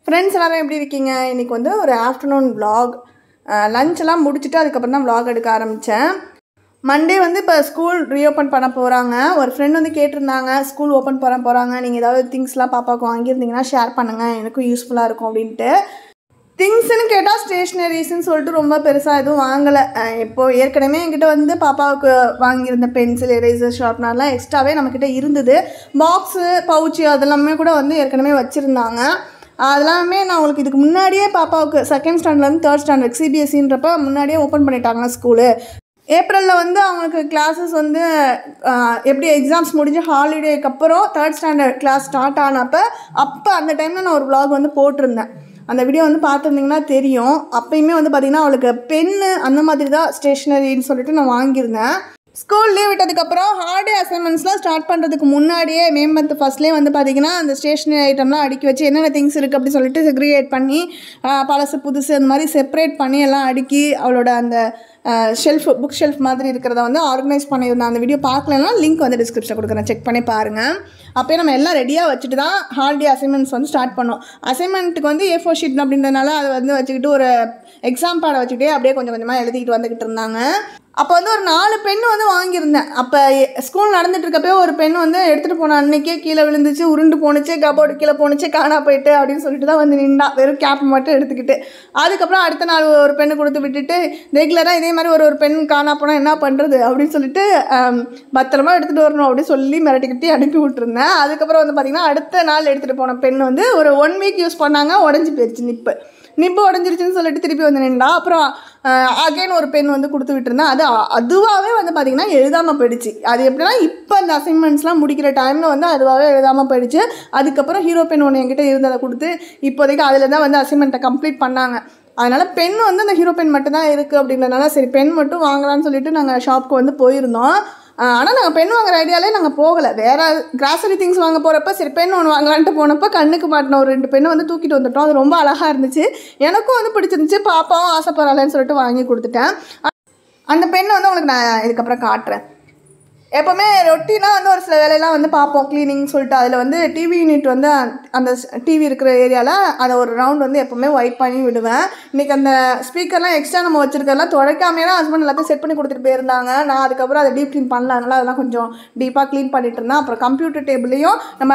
Friends எல்லாரும் எப்படி இருக்கீங்க? இன்றைக்கி வந்து ஒரு ஆஃப்டர்நூன் விலாக். லஞ்செல்லாம் முடிச்சுட்டு அதுக்கப்புறம் தான் விலாக் எடுக்க ஆரம்பித்தேன். மண்டே வந்து இப்போ ஸ்கூல் ரீஓப்பன் பண்ண போகிறாங்க. ஒரு ஃப்ரெண்ட் வந்து கேட்டிருந்தாங்க, ஸ்கூல் ஓப்பன் பண்ண போகிறாங்க, நீங்கள் ஏதாவது திங்ஸ்லாம் பாப்பாவுக்கு வாங்கியிருந்தீங்கன்னா ஷேர் பண்ணுங்கள், எனக்கும் யூஸ்ஃபுல்லாக இருக்கும் அப்படின்ட்டு. திங்ஸ்ன்னு கேட்டால் ஸ்டேஷ்னரிஸ்ன்னு சொல்லிட்டு ரொம்ப பெருசாக எதுவும் வாங்கலை. இப்போது ஏற்கனவே என்கிட்ட வந்து பாப்பாவுக்கு வாங்கியிருந்த பென்சில், எரேசர், ஷார்ப்னர்லாம் எக்ஸ்ட்ராவே நம்மக்கிட்ட இருந்தது. பாக்ஸு, பவுச்சு அதெல்லாமே கூட வந்து ஏற்கனவே வச்சுருந்தாங்க. அதெல்லாமே நான் உங்களுக்கு இதுக்கு முன்னாடியே பாப்பாவுக்கு செகண்ட் ஸ்டாண்டர்ட்லேருந்து தேர்ட் ஸ்டாண்டர்ட் சிபிஎஸ்சின்றப்ப முன்னாடியே ஓப்பன் பண்ணிட்டாங்க ஸ்கூலு. ஏப்ரலில் வந்து அவங்களுக்கு கிளாஸஸ் வந்து எப்படி எக்ஸாம்ஸ் முடிஞ்சு ஹாலிடேக்கு அப்புறம் தேர்ட் ஸ்டாண்டர்ட் கிளாஸ் ஸ்டார்ட் ஆனப்போ அந்த டைமில் நான் ஒரு விலாக் வந்து போட்டிருந்தேன். அந்த வீடியோ வந்து பார்த்துருந்தீங்கன்னா தெரியும். அப்போயுமே வந்து பார்த்திங்கன்னா அவளுக்கு பென்னு அந்த மாதிரி தான் ஸ்டேஷ்னரின்னு சொல்லிட்டு நான் வாங்கியிருந்தேன். ஸ்கூல் லீவ் விட்டதுக்கப்புறம் ஹாலிடே அசைன்மெண்ட்ஸ்லாம் ஸ்டார்ட் பண்ணுறதுக்கு முன்னாடியே மே மந்த் ஃபஸ்ட்லேயே வந்து பார்த்திங்கன்னா அந்த ஸ்டேஷ்னரி ஐட்டம்லாம் அடுக்கி வச்சு என்னென்ன திங்ஸ் இருக்குது அப்படின்னு சொல்லிட்டு செக்ரிகேட் பண்ணி பழசு புதுசு அந்த மாதிரி செப்பரேட் பண்ணி எல்லாம் அடுக்கி அவளோட அந்த புக் ஷெல்ஃப் மாதிரி இருக்கிறத வந்து ஆர்கனைஸ் பண்ணியிருந்தேன். அந்த வீடியோ பார்க்கலன்னா லிங்க் வந்து டிஸ்கிரிப்ஷன் கொடுக்குறேன், செக் பண்ணி பாருங்கள். அப்போயே நம்ம எல்லாம் ரெடியாக வச்சுட்டு தான் ஹாலிடே அசைன்மெண்ட்ஸ் வந்து ஸ்டார்ட் பண்ணோம். அசைன்மெண்ட்டுக்கு வந்து A4 ஷீட் அப்படின்றதுனால அதை வந்து வச்சுக்கிட்டு ஒரு எக்ஸாம் பேடை வச்சுக்கிட்டே அப்படியே கொஞ்சம் கொஞ்சமாக எழுதிக்கிட்டு வந்துக்கிட்டு இருந்தாங்க. அப்போ வந்து ஒரு 4 பென் வந்து வாங்கியிருந்தேன். அப்போ ஸ்கூல் நடந்துட்டு இருக்கப்போ ஒரு பென் வந்து எடுத்துகிட்டு போன அன்றைக்கே கீழே விழுந்துச்சு, உருண்டு போணுச்சு, கபோர்டு கீழே போணுச்சு, காணா போயிட்டு அப்படின்னு சொல்லிட்டு தான் வந்து நின்றா, வெறும் கேப் மட்டும் எடுத்துக்கிட்டு. அதுக்கப்புறம் அடுத்த நாள் ஒரு பெண்ணு கொடுத்து விட்டுட்டு ரெகுலராக இதே மாதிரி ஒரு பெண் காணா போனால் என்ன பண்ணுறது அப்படின்னு சொல்லிட்டு பத்திரமா எடுத்துகிட்டு வரணும் அப்படின்னு சொல்லி மிரட்டிக்கிட்டே அனுப்பி விட்டுருந்தேன். அதுக்கப்புறம் வந்து பார்த்திங்கன்னா அடுத்த நாள் எடுத்துகிட்டு போன பெண் வந்து ஒரு 1 வீக் யூஸ் பண்ணாங்க, உடஞ்சி போயிடுச்சு. நிப்பு உடஞ்சிருச்சுன்னு சொல்லிட்டு திருப்பி வந்து நின்றா. அப்புறம் அகைன் ஒரு பென் வந்து கொடுத்து விட்டுருந்தேன். அதுவாகவே வந்து பார்த்திங்கன்னா எழுதாமல் போயிடுச்சு. அது எப்படின்னா இப்போ அந்த அசைன்மெண்ட்ஸ்லாம் முடிக்கிற டைமில் வந்து அதுவாகவே எழுதாமல் போயிடுச்சு. அதுக்கப்புறம் ஹீரோ பென் ஒன்று என்கிட்ட இருந்ததை கொடுத்து இப்போதைக்கு அதில் தான் வந்து அசைன்மெண்ட்டை கம்ப்ளீட் பண்ணாங்க. அதனால் பென் வந்து அந்த ஹீரோ பென் மட்டும் தான் இருக்குது அப்படின்றதுனால சரி பென் மட்டும் வாங்கலாம்னு சொல்லிட்டு நாங்கள் ஷாப்புக்கு வந்து போயிருந்தோம். ஆனால் நாங்கள் பென் வாங்குற ஐடியாலே நாங்கள் போகலை. வேறு கிராசரி திங்ஸ் வாங்க போகிறப்ப சரி பென் ஒன்று வாங்கலான்ட்டு போனப்போ கண்ணுக்கு மாட்டின ஒரு 2 பெண்ணை வந்து தூக்கிட்டு வந்துட்டோம். அது ரொம்ப அழகாக இருந்துச்சு, எனக்கும் வந்து பிடிச்சிருந்துச்சு, பாப்பாவும் ஆசைப்படலைன்னு சொல்லிட்டு வாங்கி கொடுத்துட்டேன். அந்த பெண்ணை வந்து உங்களுக்கு நான் இதுக்கப்புறம் காட்டுறேன். எப்போவுமே ரொட்டீனாக வந்து ஒரு சில வேலையெல்லாம் வந்து பார்ப்போம் க்ளீனிங் சொல்லிட்டு. அதில் வந்து டிவி யூனிட் வந்து அந்த டிவி இருக்கிற ஏரியாவில் அதை ஒரு ரவுண்ட் வந்து எப்போவுமே வைப் பண்ணி விடுவேன். இன்றைக்கி அந்த ஸ்பீக்கர்லாம் எக்ஸ்ட்ரா நம்ம வச்சுருக்கிறதெல்லாம் துடைக்காமே தான் ஹஸ்பண்ட் எல்லாத்தையும் செட் பண்ணி கொடுத்துட்டு போயிருந்தாங்க. நான் அதுக்கப்புறம் அதை டீப் க்ளீன் பண்ணல, அதனால் அதெல்லாம் கொஞ்சம் டீப்பாக க்ளீன் பண்ணிட்டு இருந்தேன். அப்புறம் கம்ப்யூட்டர் டேபிளையும் நம்ம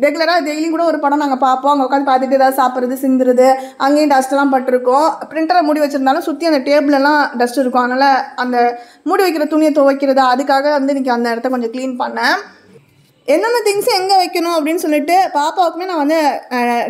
ரெகுலராக டெய்லியும் கூட ஒரு படம் நாங்கள் பார்ப்போம். அங்கே உட்காந்து பார்த்துட்டு ஏதாவது சாப்பிட்றது சிந்துறது, அங்கேயும் டஸ்ட்டெல்லாம் பட்டிருக்கும். பிரிண்டரை மூடி வச்சுருந்தாலும் சுற்றி அந்த டேபிளெல்லாம் டஸ்ட் இருக்கும். அதனால் அந்த மூடி வைக்கிற துணியை துவைக்கிறது அதுக்காக வந்து இன்றைக்கி அந்த இடத்த கொஞ்சம் க்ளீன் பண்ணேன். என்னென்ன திங்ஸ் எங்கே வைக்கணும் அப்படின்னு சொல்லிட்டு பாப்பாவுக்குமே நான் வந்து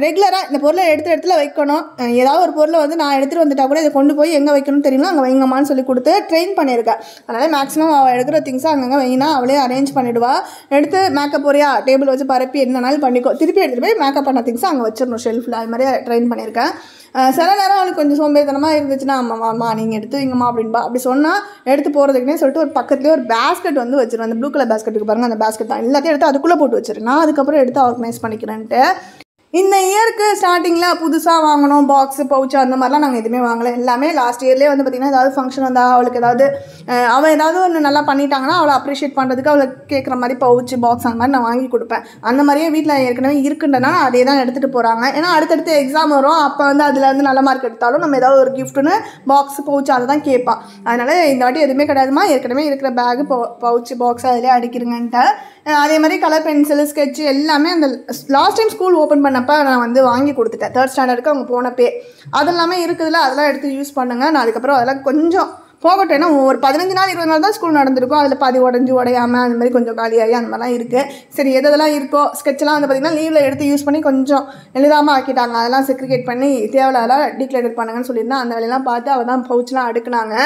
ரெகுலராக இந்த பொருளை எடுத்த இடத்துல வைக்கணும். ஏதாவது ஒரு பொருளை வந்து நான் எடுத்துகிட்டு வந்துட்டால் கூட இதை கொண்டு போய் எங்கே வைக்கணும்னு தெரியுமா அங்கே வைங்கம்மான்னு சொல்லி கொடுத்து ட்ரெயின் பண்ணியிருக்கேன். அதனால் மேக்ஸிமம் அவள் எடுக்கிற திங்ஸை அங்கங்கே வைனா அவளே அரேஞ்ச் பண்ணிவிடுவா. எடுத்து மேக்கப் போறியா டேபிள் வச்சு பரப்பி என்னன்னாலும் பண்ணிக்கோ, திருப்பி எடுத்துகிட்டு போய் மேக்கப் பண்ண திங்ஸை அங்கே வச்சிடணும் ஷெல்ஃபில். அது மாதிரி ட்ரெயின் பண்ணியிருக்கேன். சில நேரம் அவளுக்கு கொஞ்சம் சோம்பேறித்தனமாக இருந்துச்சுன்னா அம்மா நீங்கள் எடுத்து வைங்கம்மா அப்படின்பா. அப்படி சொன்னால் எடுத்து போகிறதுக்குனே சொல்லிட்டு ஒரு பக்கத்துலேயே ஒரு பேஸ்கெட் வந்து வச்சிருவேன். அந்த ப்ளூ கலர் பேஸ்கெட்டுக்கு பாருங்கள், அந்த பேஸ்கெட் தான் எல்லாத்தையும் எடுத்து அதுக்குள்ளே போட்டு வச்சிருக்கேன். நான் அதுக்கப்புறம் எடுத்து ஆர்கனைஸ் பண்ணிக்கிறேன்ட்டு. இந்த இயருக்கு ஸ்டார்டிங்கில் புதுசாக வாங்கணும் பாக்ஸு, பவுச்சு அந்த மாதிரிலாம் நாங்கள் எதுவுமே வாங்கலை. எல்லாமே லாஸ்ட் இயர்லேயே வந்து பார்த்திங்கன்னா ஏதாவது ஃபங்க்ஷன் வந்தால் அவளுக்கு அவள் ஏதாவது ஒன்று நல்லா பண்ணிட்டாங்கன்னா அவளை அப்ரிஷியேட் பண்ணுறதுக்கு அவளை கேட்குற மாதிரி பவுச்சு, பாக்ஸ் அந்த மாதிரி நான் வாங்கி கொடுப்பேன். அந்த மாதிரியே வீட்டில் ஏற்கனவே இருக்குன்றனால அதே தான் எடுத்துகிட்டு போகிறாங்க. ஏன்னா அடுத்தடுத்து எக்ஸாம் வரும், அப்போ வந்து அதில் வந்து நல்ல மார்க் எடுத்தாலும் நம்ம ஏதாவது ஒரு கிஃப்ட்டுன்னு பாக்ஸு, பவுச்சு அதை தான் கேட்பான். அதனால் இந்த வாட்டி எதுவுமே கிடையாதுமா, ஏற்கனவே இருக்கிற பேகு, பவுச்சு, பாக்ஸ் அதிலே அடிக்கிறங்கன்ட்டு. அதே மாதிரி கலர் பென்சில், ஸ்கெட்சு எல்லாமே அந்த லாஸ்ட் டைம் ஸ்கூல் ஓப்பன் பண்ணப்போ நான் வந்து வாங்கி கொடுத்துட்டேன். தேர்ட் ஸ்டாண்டர்டுக்கு அவங்க போனப்பே அது எல்லாமே இருக்குதுல்ல, அதெல்லாம் எடுத்து யூஸ் பண்ணுங்கள். நான் அதுக்கப்புறம் அதெல்லாம் கொஞ்சம் போகட்டும். ஏன்னா ஒரு 15 நாள் 20 நாள் தான் ஸ்கூல் நடந்திருக்கும். அதில் பாதி உடையாமல் அந்த மாதிரி கொஞ்சம் காலியாகி அந்த மாதிரிலாம் இருக்குது. சரி எதெல்லாம் இருக்கோ ஸ்கெட்செல்லாம் வந்து பார்த்திங்கன்னா லீவில் எடுத்து யூஸ் பண்ணி கொஞ்சம் எழுதாமல் ஆக்கிட்டாங்க. அதெல்லாம் செக்ரிகேட் பண்ணி தேவையில்லாம் டீக்ளேட் பண்ணுங்கன்னு சொல்லியிருந்தேன். அந்த வேலையெல்லாம் பார்த்து அவள் தான் பவுச்செலாம் அடுக்குனாங்க.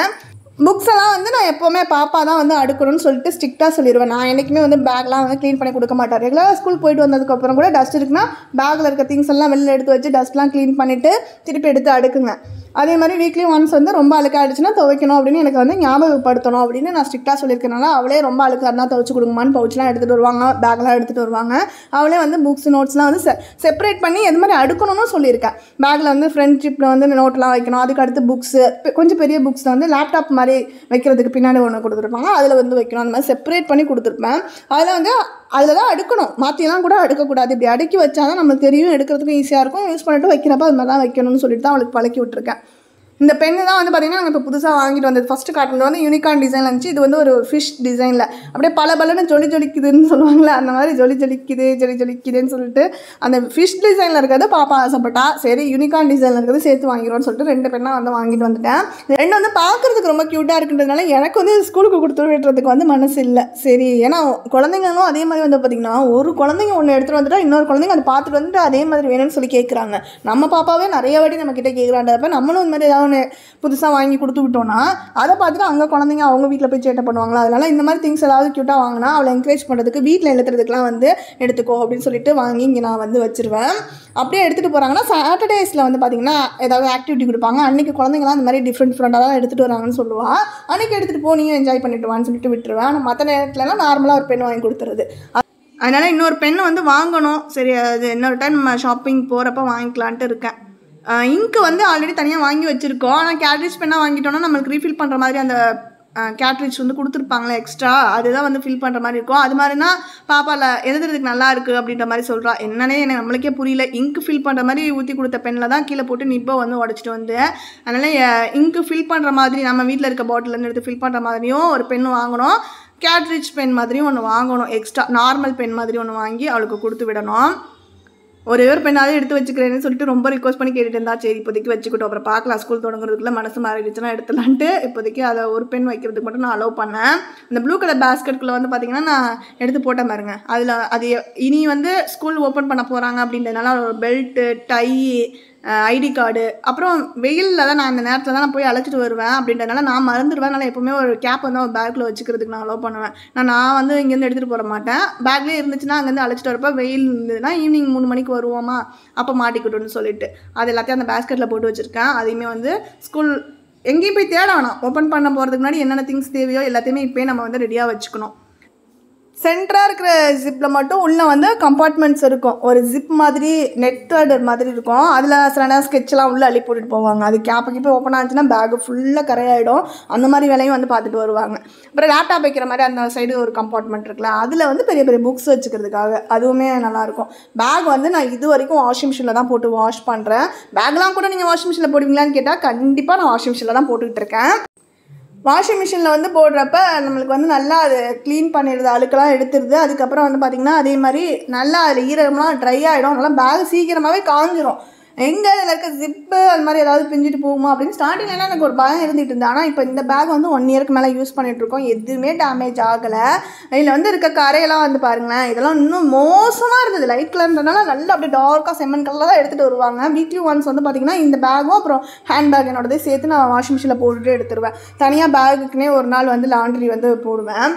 புக்ஸ் எல்லாம் வந்து நான் எப்போவுமே பாப்பா தான் வந்து அடுக்கணும்னு சொல்லிட்டு ஸ்ட்ரிக்டாக சொல்லிடுவேன். நான் என்றைக்குமே வந்து பேக்லாம் வந்து க்ளீன் பண்ணி கொடுக்க மாட்டேன். ரெகுலராக ஸ்கூல் போயிட்டு வந்ததுக்கப்புறம் கூட டஸ்ட் இருக்குன்னா பேக்கில் இருக்க திங்ஸ் எல்லாம் வெளியில் எடுத்து வச்சு டஸ்ட்லாம் க்ளீன் பண்ணிவிட்டு திருப்பி எடுத்து அடுக்குங்க. அதே மாதிரி வீக்லி ஒன்ஸ் வந்து ரொம்ப அழுக்காகிடுச்சுன்னா துவைக்கணும் அப்படின்னு எனக்கு வந்து ஞாபகப்படுத்தணும் அப்படின்னு நான் ஸ்ட்ரிக்டாக சொல்லியிருக்கனால அவளே ரொம்ப அழுக்காருனா துவைச்சு கொடுங்கம்மான்னு பவுச்லாம் எடுத்துகிட்டு வருவாங்க, பேக்லாம் எடுத்துகிட்டு வருவாங்க. அவளே வந்து புக்ஸ், நோட்ஸ்லாம் வந்து செப்பரேட் பண்ணி எது மாதிரி அடுக்கணும்னு சொல்லியிருக்கேன். பேக்கில் வந்து ஃப்ரெண்ட்ஷிப்பில் வந்து நோட்லாம் வைக்கணும், அதுக்கு அடுத்து புக்ஸு, கொஞ்சம் பெரிய புக்ஸில் வந்து லேப்டாப் மாதிரி வைக்கிறதுக்கு பின்னாடி ஒன்று கொடுத்துருப்பாங்க, அதில் வந்து வைக்கணும். அந்த மாதிரி செப்பரேட் பண்ணி கொடுத்துருப்பேன். அதில் வந்து அதில் தான் அடுக்கணும், மாற்றிலாம் கூட அடுக்கக்கூடாது. இப்படி அடுக்கி வச்சா தான் நம்மளுக்கு தெரியும், எடுக்கிறதுக்கும் ஈஸியாக இருக்கும். யூஸ் பண்ணிட்டு வைக்கிறப்ப அது மாதிரி தான் வைக்கணும்னு சொல்லிட்டு தான் அவளுக்கு பழக்கி விட்டுருக்கேன். இந்த பெண்ணு தான் வந்து பார்த்திங்கன்னா நாங்கள் இப்போ புதுசாக வாங்கிட்டு வந்தது. ஃபஸ்ட்டு காட்டினது வந்து யூனிகார்ன் டிசைன் இருந்துச்சு. இது வந்து ஒரு ஃபிஷ் டிசைனில் அப்படியே பலன்னு ஜொலிக்குதுன்னு சொல்லுவாங்களே, அந்த மாதிரி ஜொலிக்குதுன்னு சொல்லிட்டு அந்த ஃபிஷ் டிசைனில் இருக்கிறது பாப்பா ஆசைப்பட்டா. சரி யூனிகார்ன் டிசைனில் இருக்கிறது சேர்த்து வாங்கிடுவோம்னு சொல்லிட்டு 2 பெண்ணாக வந்து வாங்கிட்டு வந்துட்டேன். 2 வந்து பார்க்குறதுக்கு ரொம்ப க்யூட்டாக இருக்குன்றதுனால எனக்கு வந்து ஸ்கூலுக்கு கொடுத்து விடுறதுக்கு வந்து மனசு இல்லை. சரி, ஏன்னா குழந்தைங்களும் அதே மாதிரி வந்து பார்த்திங்கன்னா ஒரு குழந்தைங்க ஒன்று எடுத்துகிட்டு வந்துட்டா இன்னொரு குழந்தைங்க அதை பார்த்துட்டு வந்துட்டு அதே மாதிரி வேணும்னு சொல்லி கேட்குறாங்க. நம்ம பாப்பாவே நிறைய வாட்டி நம்ம கிட்டே கேட்குறான்றப்ப நம்மளும் இந்த மாதிரி ஏதாவது புதுசாக வாங்கி கொடுத்து விட்டோன்னா அதை பார்த்துட்டு அங்கே குழந்தைங்க அவங்க வீட்டில் போய் சேட்டை பண்ணுவாங்களா. அதனால் இந்த மாதிரி திங்ஸ் ஏதாவது க்யூட்டாக வாங்கினா அவளை என்கரேஜ் பண்ணுறதுக்கு வீட்டில் எழுத்துறதுக்குலாம் வந்து எடுத்துக்கோ அப்படின்னு சொல்லிட்டு வாங்கி இங்கே நான் வந்து வச்சுருவேன். அப்படியே எடுத்துகிட்டு போகிறாங்கன்னா சாட்டர்டேஸில் வந்து பார்த்திங்கன்னா ஏதாவது ஆக்டிவிட்டி கொடுப்பாங்க. அன்றைக்கி குழந்தைங்களாம் அந்த மாதிரி டிஃப்ரெண்ட்டாக தான் எடுத்துகிட்டு வராங்கன்னு சொல்லுவாள். அன்றைக்கி எடுத்துகிட்டு போ, நீயும் என்ஜாய் பண்ணிட்டு வான்னு சொல்லிட்டு விட்டுருவேன். ஆனால் மற்ற நேரத்துலலாம் நார்மலாக ஒரு பெண் வாங்கி கொடுத்துருது. அதனால் இன்னொரு பெண்ணை வந்து வாங்கணும். சரி, அது இன்னொரு டைம் நம்ம ஷாப்பிங் போகிறப்ப வாங்கிக்கலான்ட்டு இருக்கேன். இங்கு வந்து ஆல்ரெடி தனியாக வாங்கி வச்சுருக்கோம். ஆனால் கேட்ரிட்ஜ் பெண்ணாக வாங்கிட்டோன்னா நம்மளுக்கு ரீஃபில் பண்ணுற மாதிரி அந்த கேட்ரிட்ஜ் வந்து கொடுத்துருப்பாங்களே எக்ஸ்ட்ரா, அதுதான் வந்து ஃபில் பண்ணுற மாதிரி இருக்கும். அது மாதிரினா பாப்பாவில் எழுதுறதுக்கு நல்லா இருக்குது அப்படின்ற மாதிரி சொல்கிறா. என்னன்னே எனக்கு நம்மளுக்கே புரியல. இங்கு ஃபில் பண்ணுற மாதிரி ஊற்றி கொடுத்த பெண்ணில் தான் கீழே போட்டு நிப்பை வந்து உடச்சிட்டு வந்து, அதனால் இங்கு ஃபில் பண்ணுற மாதிரி நம்ம வீட்டில் இருக்க பாட்டிலேருந்து எடுத்து ஃபில் பண்ணுற மாதிரியும் ஒரு பெண் வாங்கணும். கேட்ரிட்ஜ் பென் மாதிரியும் ஒன்று வாங்கணும். எக்ஸ்ட்ரா நார்மல் பென் மாதிரி ஒன்று வாங்கி அவளுக்கு கொடுத்து விடணும். ஒரே ஒரு பெண்ணாவது எடுத்து வச்சுக்கிறேன்னு சொல்லிட்டு ரொம்ப ரிக்வஸ்ட் பண்ணி கேட்டுட்டு இருந்தா. சரி இப்போதைக்கு வச்சுக்கிட்டோம், அப்புறம் பார்க்கலாம், ஸ்கூல் தொடங்குறதுக்குள்ள மனசு மாறிடுச்சுன்னா எடுத்துலான்ட்டு இப்போதைக்கு அதை ஒரு பெண் வைக்கிறதுக்கு மட்டும் நான் அலோவ் பண்ணேன். இந்த ப்ளூ கலர் பேஸ்கெட்டுக்குள்ளே வந்து பார்த்திங்கன்னா நான் எடுத்து போட்டேன் பாருங்க. அதில் அது இனி வந்து ஸ்கூல் ஓப்பன் பண்ண போகிறாங்க அப்படின்றதுனால ஒரு பெல்ட்டு, டை, ஐடி கார்டு, அப்புறம் வெயிலில் தான் நான் அந்த நேரத்தில் தான் நான் போய் அழைச்சிட்டு வருவேன் அப்படின்றதுனால நான் மறந்துடுவேன். அதனால் எப்போவுமே ஒரு கேப் வந்து ஒரு பேக்கில் வச்சுக்கிறதுக்கு நான் அலோவ் பண்ணுவேன். நான் வந்து இங்கேருந்து எடுத்துகிட்டு போக மாட்டேன். பேக்லேயே இருந்துச்சுன்னா அங்கேருந்து அழைச்சிட்டு வரப்போ வெயில் இருந்ததுன்னா ஈவினிங் 3 மணிக்கு வருவோமா, அப்போ மாட்டிக்கிட்டோன்னு சொல்லிட்டு அது எல்லாத்தையும் அந்த பேஸ்கெட்டில் போட்டு வச்சுருக்கேன். அதையுமே வந்து ஸ்கூல் எங்கேயும் போய் தேட வேணாம், ஓப்பன் பண்ண போகிறதுக்கு முன்னாடி என்னென்ன திங்ஸ் தேவையோ எல்லாத்தையுமே இப்போயே நம்ம வந்து ரெடியாக வச்சுக்கணும். சென்டராக இருக்கிற ஜிப்பில் மட்டும் உள்ளே வந்து கம்பார்ட்மெண்ட்ஸ் இருக்கும். ஒரு ஜிப் மாதிரி நெட்டட் மாதிரி இருக்கும். அதில் சில நேரம் ஸ்கெட்செலாம் உள்ளே அள்ளி போட்டுட்டு போவாங்க. அது கேப்போ ஓப்பன் ஆச்சுன்னா பேக்கு ஃபுல்லாக கரையாயிடும். அந்த மாதிரி வேலையும் வந்து பார்த்துட்டு வருவாங்க. அப்புறம் லேப்டாப் வைக்கிற மாதிரி அந்த சைடு ஒரு கம்பார்ட்மெண்ட் இருக்குல்ல, அதில் வந்து பெரிய பெரிய புக்ஸ் வச்சுக்கிறதுக்காக அதுவுமே நல்லாயிருக்கும். பேக் வந்து நான் இது வரைக்கும் வாஷிங் மிஷினில் தான் போட்டு வாஷ் பண்ணுறேன். பேக்லாம் கூட நீங்கள் வாஷிங் மிஷினில் போடுவீங்களான்னு கேட்டால் கண்டிப்பாக நான் வாஷிங் மிஷினில் தான் போட்டுக்கிட்டு இருக்கேன். வாஷிங் மிஷினில் வந்து போடுறப்ப நம்மளுக்கு வந்து நல்லா அது க்ளீன் பண்ணிடுது, அழுக்கெல்லாம் எடுத்துடுது. அதுக்கப்புறம் வந்து பார்த்திங்கன்னா அதே மாதிரி நல்லா அதில் ஈரம்லாம் ட்ரை ஆகிடும். அதனால் பேக் சீக்கிரமாகவே காஞ்சிரும். எங்கே இதில் இருக்க ஜிப்பு அது மாதிரி ஏதாவது பிஞ்சிட்டு போகுமா அப்படின்னு ஸ்டார்டிங்லாம் எனக்கு ஒரு பயம் இருந்துகிட்டு இருந்தேன். ஆனால் இப்போ இந்த பேக் வந்து 1 இயருக்கு மேலே யூஸ் பண்ணிகிட்ருக்கோம், எதுவுமே டேமேஜ் ஆகலை. இதில் வந்து இருக்க கரையெல்லாம் வந்து பாருங்களேன், இதெல்லாம் இன்னும் மோசமாக இருந்தது. லைட் கலர்ன்றதுனால நல்லா அப்படியே டார்க்காக செம்மன் கலரில் தான் எடுத்துகிட்டு வருவாங்க. வீக்லி ஒன்ஸ் வந்து பார்த்திங்கன்னா இந்த பேக்கும் அப்புறம் ஹேண்ட் பேக் என்னோடதே சேர்த்து நான் வாஷிங் மிஷினில் போட்டுட்டு எடுத்துருவேன். தனியாக பேக்குக்குனே ஒரு நாள் வந்து லாண்ட்ரி வந்து போடுவேன்.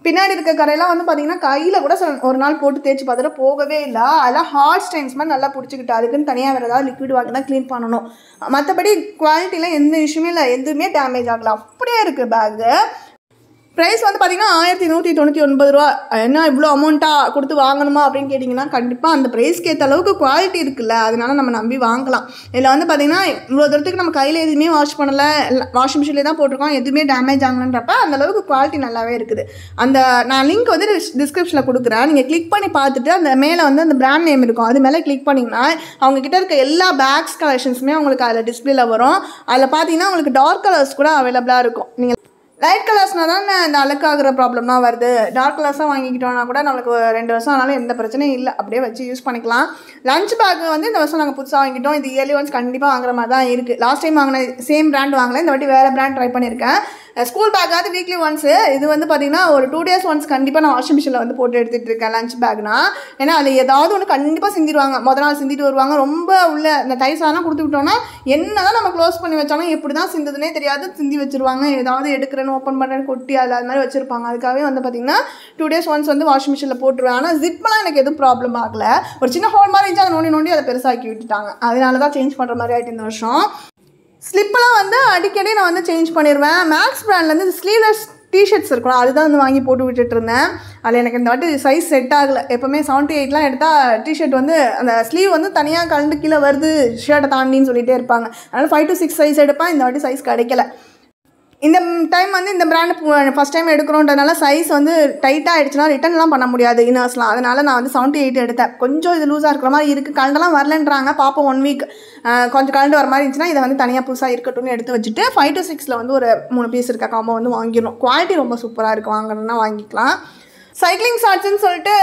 பின்னாடி இருக்க கரையெல்லாம் வந்து பார்த்திங்கன்னா கையில் கூட ஒரு நாள் போட்டு தேய்ச்சி பார்த்துட்டு போகவே இல்லை. அதெல்லாம் ஹார்ட் ஸ்டைன்ஸ் மாதிரி நல்லா பிடிச்சிக்கிட்டு அதுக்குன்னு தனியாக வேறு ஏதாவது லிக்விட் வாங்கி தான் க்ளீன் பண்ணணும். மற்றபடி குவாலிட்டியில் எந்த விஷயமே இல்லை, எதுவுமே டேமேஜ் ஆகலை, அப்படியே இருக்குது பேக்கு. ப்ரைஸ் வந்து பார்த்திங்கன்னா 1199 ரூபா. என்ன இவ்வளோ அமௌண்ட்டாக கொடுத்து வாங்கணுமா அப்படின்னு கேட்டிங்கன்னா கண்டிப்பாக அந்த ப்ரைஸ்க்கு ஏற்ற அளவுக்கு குவாலிட்டி இருக்குல்ல, அதனால் நம்ம நம்பி வாங்கலாம். இதில் வந்து பார்த்திங்கன்னா இவ்வளோ தூரத்துக்கு நம்ம கையில் எதுவுமே வாஷ் பண்ணலை, வாஷிங் மிஷினில் தான் போட்டிருக்கோம், எதுவுமே டேமேஜ் ஆகலன்றப்ப அந்தளவுக்கு குவாலிட்டி நல்லாவே இருக்குது. அந்த நான் லிங்க் வந்து டிஸ்கிரிப்ஷனில் கொடுக்குறேன், நீங்கள் கிளிக் பண்ணி பார்த்துட்டு அந்த மேலே வந்து அந்த பிராண்ட் நேம் இருக்கும், அது மேலே கிளிக் பண்ணிங்கன்னா அவங்கக்கிட்ட இருக்க எல்லா பேக்ஸ் கலெக்ஷன்ஸுமே உங்களுக்கு அதில் டிஸ்பிளேல வரும். அதில் பார்த்தீங்கன்னா உங்களுக்கு டார்க் கலர்ஸ் கூட அவைலபிளாக இருக்கும். நீங்கள் லைட் கலர்ஸ்னால் தான் இந்த அழுக்காகிற ப்ராப்ளம்லாம் வருது. டார்க் கலர்ஸாக வாங்கிக்கிட்டோன்னா கூட நம்மளுக்கு 2 வருஷம் ஆனாலும் எந்த பிரச்சனையும் இல்லை, அப்படியே வச்சு யூஸ் பண்ணிக்கலாம். லஞ்ச் பேக் வந்து இந்த வருஷம் நாங்கள் புதுசாக வாங்கிட்டோம். இது இயர்லி ஒன்ஸ் கண்டிப்பாக வாங்குற மாதிரி தான் இருக்குது. லாஸ்ட் டைம் வாங்கின சேம் பிராண்ட் வாங்கலை, இந்த வாட்டி வேறு பிராண்ட் ட்ரை பண்ணியிருக்கேன். ஸ்கூல் பேக்காவது வீக்லி ஒன்ஸு, இது வந்து பார்த்திங்கன்னா ஒரு 2 days ஒன்ஸ் கண்டிப்பாக நான் வாஷிங் மிஷினில் வந்து போட்டு எடுத்துகிட்டு இருக்கேன் லஞ்ச் பேக்னா. ஏன்னா அது ஏதாவது ஒன்று கண்டிப்பாக சிந்திடுவாங்க, முதல் நாள் சிந்திட்டு வருவாங்க. ரொம்ப உள்ள இந்த டைஸாலாம் கொடுத்து விட்டோன்னா என்ன தான் நம்ம க்ளோஸ் பண்ணி வச்சாலும் எப்படி தான் சிந்துதுன்னே தெரியாது, சிந்தி வச்சுருவாங்க. ஏதாவது எடுக்கிறேன்னு ஓப்பன் பண்ணுறேன்னு கொட்டி அதில் அது மாதிரி வச்சுருப்பாங்க. அதுக்காகவே வந்து பார்த்திங்கன்னா 2 days ஒன்ஸ் வந்து வாஷிங் மிஷினில் போட்டுருவேன். ஆனால் ஜிப்லாம் எனக்கு எதுவும் ப்ராப்ளம் ஆகலை. ஒரு சின்ன ஹோல் மாதிரி இருந்துச்சு, அதை நோண்டி அதை பெருசாக்கி விட்டுட்டாங்க. அதனால தான் சேஞ்ச் பண்ணுற மாதிரி ஆகிட்டு இந்த வருஷம். ஸ்லிப்பெல்லாம் வந்து அடிக்கடி நான் வந்து சேஞ்ச் பண்ணிடுவேன். மேக்ஸ் பிராண்ட்லேருந்து ஸ்லீவ்லெஸ் டிஷர்ட்ஸ் இருக்கும், அதுதான் வந்து வாங்கி போட்டு விட்டுட்டு இருந்தேன். அதில் எனக்கு இந்த வாட்டி சைஸ் செட் ஆகலை. எப்போவுமே 78 எடுத்தால் டிஷர்ட் வந்து அந்த ஸ்லீவ் வந்து தனியாக கலந்து கீழே வருது ஷர்ட்டை தாண்டின்னு சொல்லிகிட்டே இருப்பாங்க. அதனால் 5 to 6 சைஸ் எடுப்பேன். இந்த வாட்டி சைஸ் கிடைக்கல. இந்த டைம் வந்து இந்த பிராண்டு ஃபஸ்ட் டைம் எடுக்கிறோன்றதுனால சைஸ் வந்து டைட்டாக ஆகிடுச்சுன்னா ரிட்டர்ன்லாம் பண்ண முடியாது இன்னர்ஸ்லாம். அதனால் நான் வந்து 78 எடுத்தேன். கொஞ்சம் இது லூஸாக இருக்கிற மாதிரி இருக்குது. கலண்டெல்லாம் வரலன்றாங்க. பார்ப்போம் 1 வீக் கொஞ்சம் கலண்டு வர மாதிரி இருந்துச்சுன்னா இதை வந்து தனியாக புதுசாக இருக்கட்டும்னு எடுத்து வச்சுட்டு 5 to 6 வந்து ஒரு 3 பீஸ் இருக்க காம்போ வந்து வாங்கிடணும். குவாலிட்டி ரொம்ப சூப்பராக இருக்குது, வாங்கணும்னா வாங்கிக்கலாம். சைக்கிளிங் ஷார்ட்ஸ்ன்னு சொல்லிட்டு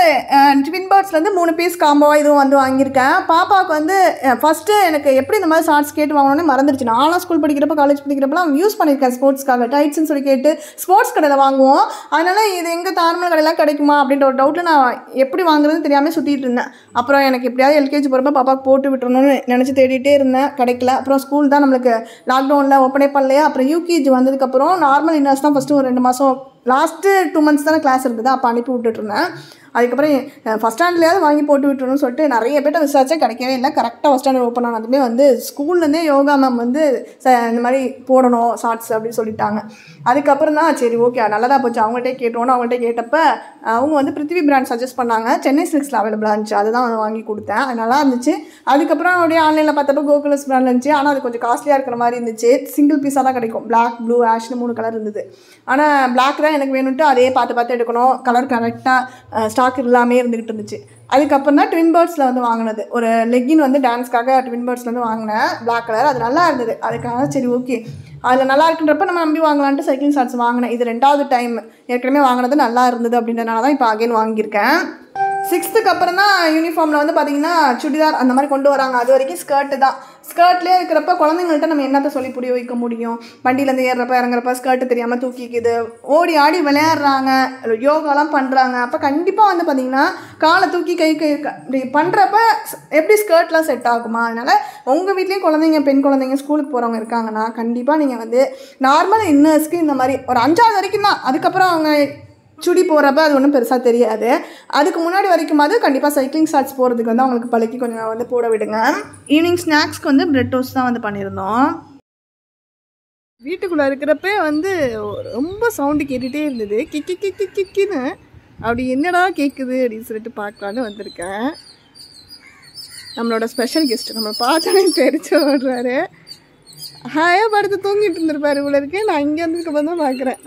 ட்வின் பேர்ட்ஸ்லேருந்து 3 பீஸ் காம்போவாக இதுவும் வந்து வாங்கியிருக்கேன். பாப்பாவுக்கு வந்து ஃபஸ்ட்டு எனக்கு எப்படி இந்த மாதிரி ஷார்ட்ஸ் கேட்டு வாங்கணும்னு மறந்துடுச்சு. நானும் ஸ்கூல் படிக்கிறப்ப காலேஜ் படிக்கிறப்பலாம் யூஸ் பண்ணியிருக்கேன் ஸ்போர்ட்ஸ்க்காக. டைட்ஸ்ன்னு சொல்லி கேட்டு ஸ்போர்ட்ஸ் கடையில் வாங்குவோம். அதனால் இது எங்கே நார்மல் கடையெல்லாம் கிடைக்குமா அப்படின்ற ஒரு டவுட்டில் நான் எப்படி வாங்குறதுன்னு தெரியாமல் சுற்றிட்டு இருந்தேன். அப்புறம் எனக்கு எப்படியாவது எல்கேஜி போகிறப்ப பாப்பாவுக்கு போட்டு விட்டுறணும்னு நினச்சி தேடிட்டே இருந்தேன், கிடைக்கல. அப்புறம் ஸ்கூல் தான் நம்மளுக்கு லாக்டவுனில் ஓப்பனே பண்ணலையா. அப்புறம் யூகேஜி வந்ததுக்கப்புறம் நார்மல் இன்னர்ஸ் தான் ஃபஸ்ட்டு ஒரு 2 மாதம் லாஸ்ட்டு 2 months தானே கிளாஸ் இருந்தது, அப்போ அனுப்பி விட்டுட்டுருந்தேன். அதுக்கப்புறம் ஃபஸ்ட் ஸ்டாண்டர்ட்லேயாவது வாங்கி போட்டு விட்டுருன்னு சொல்லிட்டு நிறைய பேர்ட்ட விசாரிச்சா கிடைக்கவே இல்லை. கரெக்டாக ஃபஸ்ட் ஸ்டாண்டர்ட் ஓப்பன் ஆனதுமே வந்து ஸ்கூல்லேருந்தே யோகா மேம் வந்து இந்த மாதிரி போடணும் ஷார்ட்ஸ் அப்படின்னு சொல்லிட்டாங்க. அதுக்கப்புறம் தான் சரி ஓகே நல்லதாக போச்சு. அவங்கள்ட்டே கேட்டோன்னு அவங்கள்ட்ட கேட்டப்போ அவங்க வந்து பிருத்திவி பிராண்ட் சஜஸ்ட் பண்ணாங்க. சென்னை சில்க்ஸில் அவைலபிளாக இருந்துச்சு, அதுதான் வாங்கி கொடுத்தேன். அது நல்லா இருந்துச்சு. அதுக்கப்புறம் அப்படியே ஆன்லைனில் பார்த்தப்போ கோகுலஸ் பிராண்ட் இருந்துச்சு. ஆனால் அது கொஞ்சம் காஸ்ட்லியாக இருக்கிற மாதிரி இருந்துச்சு. சிங்கிள் பீஸாக தான் கிடைக்கும். பிளாக், ப்ளூ, ஆஷ்னு 3 கலர் இருந்தது. ஆனால் பிளாக் தான் எனக்கு வேணும்ட்டு அதே பார்த்து எடுக்கணும். கலர் கரெக்டாக ஸ்டாக் இல்லாமே இருந்துகிட்டு இருந்துச்சு. அதுக்கப்புறம் தான் ட்வின் பேர்ட்ஸில் வந்து வாங்கினது. ஒரு லெக்கின் வந்து டான்ஸ்க்காக ட்வின் பேர்ட்ஸ்லேருந்து வாங்கினேன், பிளாக் கலர். அது நல்லா இருந்தது. அதுக்காக சரி ஓகே அதில் நல்லா இருக்குன்றப்ப நம்ம நம்பி வாங்கலான்ட்டு சைக்கிளிங் ஷார்ட்ஸ் வாங்கினேன். இது 2வது டைம். ஏற்கனவே வாங்கினது நல்லா இருந்தது அப்படின்றதுனால தான் இப்போ அகைன் வாங்கியிருக்கேன். 6th அப்புறம் தான் யூனிஃபார்மில் வந்து பார்த்திங்கன்னா சுடிதார் அந்த மாதிரி கொண்டு வராங்க. அது வரைக்கும் ஸ்கர்ட்டு தான். ஸ்கர்ட்லேயே இருக்கிறப்ப குழந்தைங்கள்ட்ட நம்ம என்னத்தை சொல்லி புரிய வைக்க முடியும்? வண்டியிலேருந்து ஏறுறப்ப இறங்குறப்ப ஸ்கர்ட்டு தெரியாமல் தூக்கிக்குது, ஓடி ஆடி விளையாடுறாங்க, யோகாலாம் பண்ணுறாங்க. அப்போ கண்டிப்பாக வந்து பார்த்திங்கன்னா காலை தூக்கி கை இப்படி பண்ணுறப்ப எப்படி ஸ்கர்ட்லாம் செட் ஆகுமா? அதனால் உங்கள் வீட்லேயும் குழந்தைங்க, பெண் குழந்தைங்க ஸ்கூலுக்கு போகிறவங்க இருக்காங்கன்னா கண்டிப்பாக நீங்கள் வந்து நார்மல் இன்னர்ஸ்க்கு இந்த மாதிரி ஒரு 5வது வரைக்கும் தான். அதுக்கப்புறம் அவங்க சுடி போகிறப்ப அது ஒன்றும் பெருசாக தெரியாது. அதுக்கு முன்னாடி வரைக்குமாவது கண்டிப்பாக சைக்கிளிங் ஷார்ட்ஸ் போகிறதுக்கு வந்து அவங்களுக்கு பழக்கி கொஞ்சம் வந்து போட விடுங்க. ஈவினிங் ஸ்நாக்ஸ்க்கு வந்து பிரெட் டோஸ்ட் தான் வந்து பண்ணியிருந்தோம். வீட்டுக்குள்ளே இருக்கிறப்ப வந்து ரொம்ப சவுண்டு கேட்டுகிட்டே இருந்தது, கிக்கி கிக்கி கிக்கின்னு. அப்படி என்னடா கேட்குது அப்படின்னு சொல்லிட்டு பார்க்கலான்னு வந்திருக்கேன். நம்மளோட ஸ்பெஷல் கெஸ்ட் நம்மளை பார்த்தாலே தெரிச்சு ஓடுறாரு. ஹாயாக படுத்து தூங்கிட்டு இருந்திருப்பாரு இவ்வளோ இருக்கு. நான் இங்கே வந்ததுக்கப்புறம் தான் பார்க்குறேன்.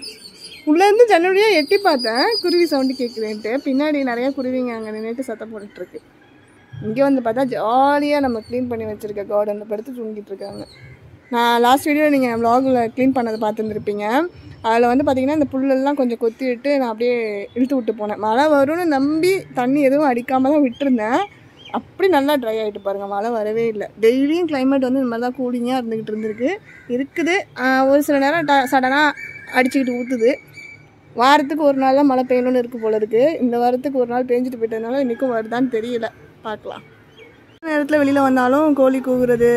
உள்ளேருந்து ஜன்னலியாக எட்டி பார்த்தேன், குருவி சவுண்டு கேட்குறேன்ட்டு. பின்னாடி நிறையா குருவிங்க அங்கே நின்றுட்டு சத்தம் போட்டுட்ருக்கு. இங்கே வந்து பார்த்தா ஜாலியாக நம்ம க்ளீன் பண்ணி வச்சுருக்க கார்டனில் படுத்து தூங்கிட்டு இருக்காங்க. நான் லாஸ்ட் வீடியோ நீங்கள் வ்ளாகில் க்ளீன் பண்ணதை பார்த்துருந்துருப்பீங்க. அதில் வந்து பார்த்திங்கன்னா இந்த புல்லெல்லாம் கொஞ்சம் கொத்தி விட்டு நான் அப்படியே இழுத்து விட்டு போனேன். மழை வரும்னு நம்பி தண்ணி எதுவும் அடிக்காமல் தான் விட்டுருந்தேன். அப்படி நல்லா ட்ரை ஆகிட்டு பாருங்கள், மழை வரவே இல்லை. டெய்லியும் கிளைமேட் வந்து இந்த மாதிரி தான் கூலிங்காக இருந்துக்கிட்டு இருக்குது. ஒரு சில நேரம் சடனாக அடிச்சுக்கிட்டு ஊற்றுது. வாரத்துக்கு ஒரு நாள் தான் மழை பெய்யணும்னு இருக்குது போல இருக்குது. இந்த வாரத்துக்கு ஒரு நாள் பெஞ்சிட்டு போயிட்டதுனால இன்றைக்கும் வருதான்னு தெரியல, பார்க்கலாம். நேரத்தில் வெளியில் வந்தாலும் கோழி கூவுறது,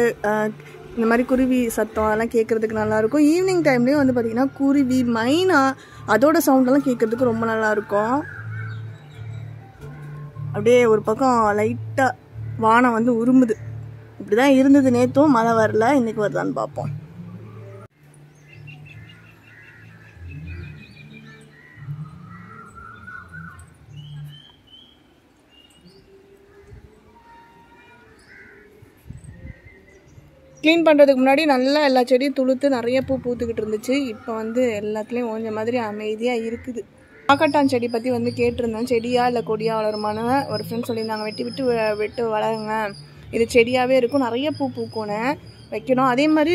இந்த மாதிரி குருவி சத்தம் அதெல்லாம் கேட்குறதுக்கு நல்லாயிருக்கும். ஈவினிங் டைம்லேயும் வந்து பார்த்திங்கன்னா குருவி, மைனா அதோட சவுண்டெல்லாம் கேட்குறதுக்கு ரொம்ப நல்லாயிருக்கும். அப்படியே ஒரு பக்கம் லைட்டாக வானம் வந்து உருமுது. இப்படி தான் இருந்தது நேற்றும், மழை வரல. இன்றைக்கி வருதான்னு பார்ப்போம். க்ளீன் பண்ணுறதுக்கு முன்னாடி நல்லா எல்லா செடியும் துளுத்து நிறைய பூ பூத்துக்கிட்டு இருந்துச்சு. இப்போ வந்து எல்லாத்துலேயும் ஓஞ்ச மாதிரி அமைதியாக இருக்குது. காக்கட்டான் செடி பற்றி வந்து கேட்டிருந்தேன், செடியாக இல்லை கொடியாக வளருமான்னு. ஒரு ஃப்ரெண்ட் சொல்லியிருந்தாங்க, வெட்டி வளருங்க, இது செடியாகவே இருக்கும், நிறைய பூ பூக்கும்னு வைக்கணும். அதே மாதிரி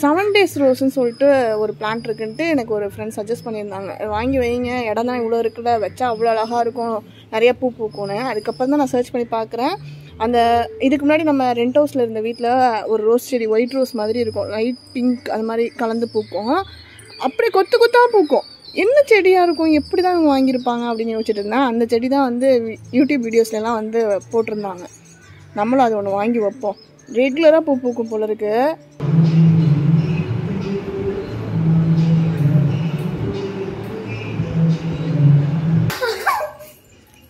7 days ரோஸ்ன்னு சொல்லிட்டு ஒரு பிளான்ட் இருக்குன்ட்டு எனக்கு ஒரு ஃப்ரெண்ட் சஜஸ்ட் பண்ணியிருந்தாங்க. வாங்கி வைங்க, இடம் தான் இவ்வளோ இருக்குல்ல, வச்சா அவ்வளோ அழகாக இருக்கும், நிறைய பூ பூக்கும்னு. அதுக்கப்புறம் தான் நான் சர்ச் பண்ணி பார்க்குறேன். அந்த இதுக்கு முன்னாடி நம்ம ரெண்ட் ஹவுஸில் இருந்த வீட்டில் ஒரு ரோஸ் செடி, ஒயிட் ரோஸ் மாதிரி இருக்கும், லைட் பிங்க் அது மாதிரி கலந்து பூக்கும். அப்படி கொத்து கொத்தாக பூக்கும். என்ன செடியாக இருக்கும், எப்படி தான் இவங்க வாங்கியிருப்பாங்க அப்படின்னு யோசிச்சுட்டு இருந்தேன். அந்த செடி தான் வந்து யூடியூப் வீடியோஸ்லாம் வந்து போட்டிருந்தாங்க. நம்மளும் அது ஒன்று வாங்கி வைப்போம். ரெகுலராக பூ பூக்கும் போல இருக்கு.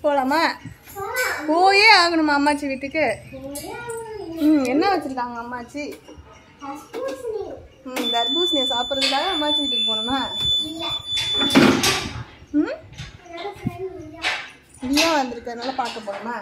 போகலாமா? போயே ஆகணுமா அம்மாச்சி வீட்டுக்கு? என்ன வச்சுருக்காங்க அம்மாச்சி? தர்பூசணியை சாப்பிட்றதுக்காக அம்மாச்சி வீட்டுக்கு போகணுமா? நீயா வந்திருக்கறதுனால பார்க்க போகணுமா?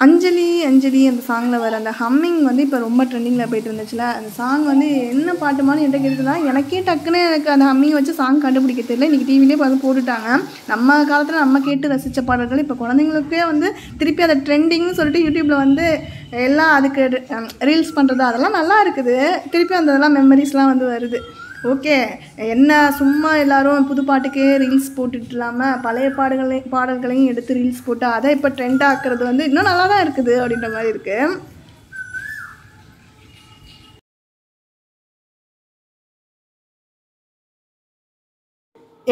அஞ்சலி அஞ்சலி அந்த சாங்கில் வர அந்த ஹம்மிங் வந்து இப்போ ரொம்ப ட்ரெண்டிங்கில் போயிட்டு இருந்துச்சுல. அந்த சாங் வந்து என்ன பாட்டுமான்னு என்கிட்ட கேட்டுட்டு தான் எனக்கே டக்குன்னு எனக்கு அந்த ஹம்மிங் வச்சு சாங் கண்டுபிடிக்க தெரியல. இன்றைக்கி டிவிலே வந்து போட்டுட்டாங்க. நம்ம காலத்தில் நம்ம கேட்டு ரசித்த பாடல்கள் இப்போ குழந்தைங்களுக்கே வந்து திருப்பி அதை ட்ரெண்டிங்னு சொல்லிட்டு யூடியூப்பில் வந்து எல்லாம் அதுக்கு ரீல்ஸ் பண்ணுறது அதெல்லாம் நல்லா இருக்குது. திருப்பி அந்த இதெல்லாம் மெமரிஸ்லாம் வந்து வருது. ஓகே, என்ன சும்மா எல்லோரும் புது பாட்டுக்கே ரீல்ஸ் போட்டுட்டு இல்லாமல் பழைய பாடல்களையும் எடுத்து ரீல்ஸ் போட்டு அதை இப்போ ட்ரெண்டாக ஆக்குறது வந்து இன்னும் நல்லா தான் இருக்குது அப்படின்ற மாதிரி இருக்குது.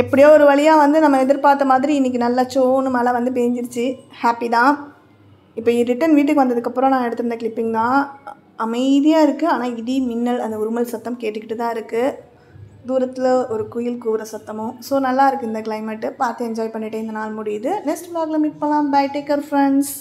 எப்படியோ ஒரு வழியாக வந்து நம்ம எதிர்பார்த்த மாதிரி இன்றைக்கி நல்லா சோன்னு மழை வந்து பெஞ்சிருச்சு. ஹாப்பி தான். இப்போ ரிட்டன் வீட்டுக்கு வந்ததுக்கப்புறம் நான் எடுத்திருந்த கிளிப்பிங் தான். அமைதியாக இருக்குது, ஆனால் இடி மின்னல் அந்த உருமல் சத்தம் கேட்டுக்கிட்டு தான் இருக்குது. தூரத்தில் ஒரு குயில் கூற சத்தமும். ஸோ நல்லா இருக்குது இந்த கிளைமேட்டு. பார்த்து என்ஜாய் பண்ணிவிட்டு இந்த நாள் முடியுது. நெக்ஸ்ட் vlogல மீட் பண்ணலாம். Bye, take care friends.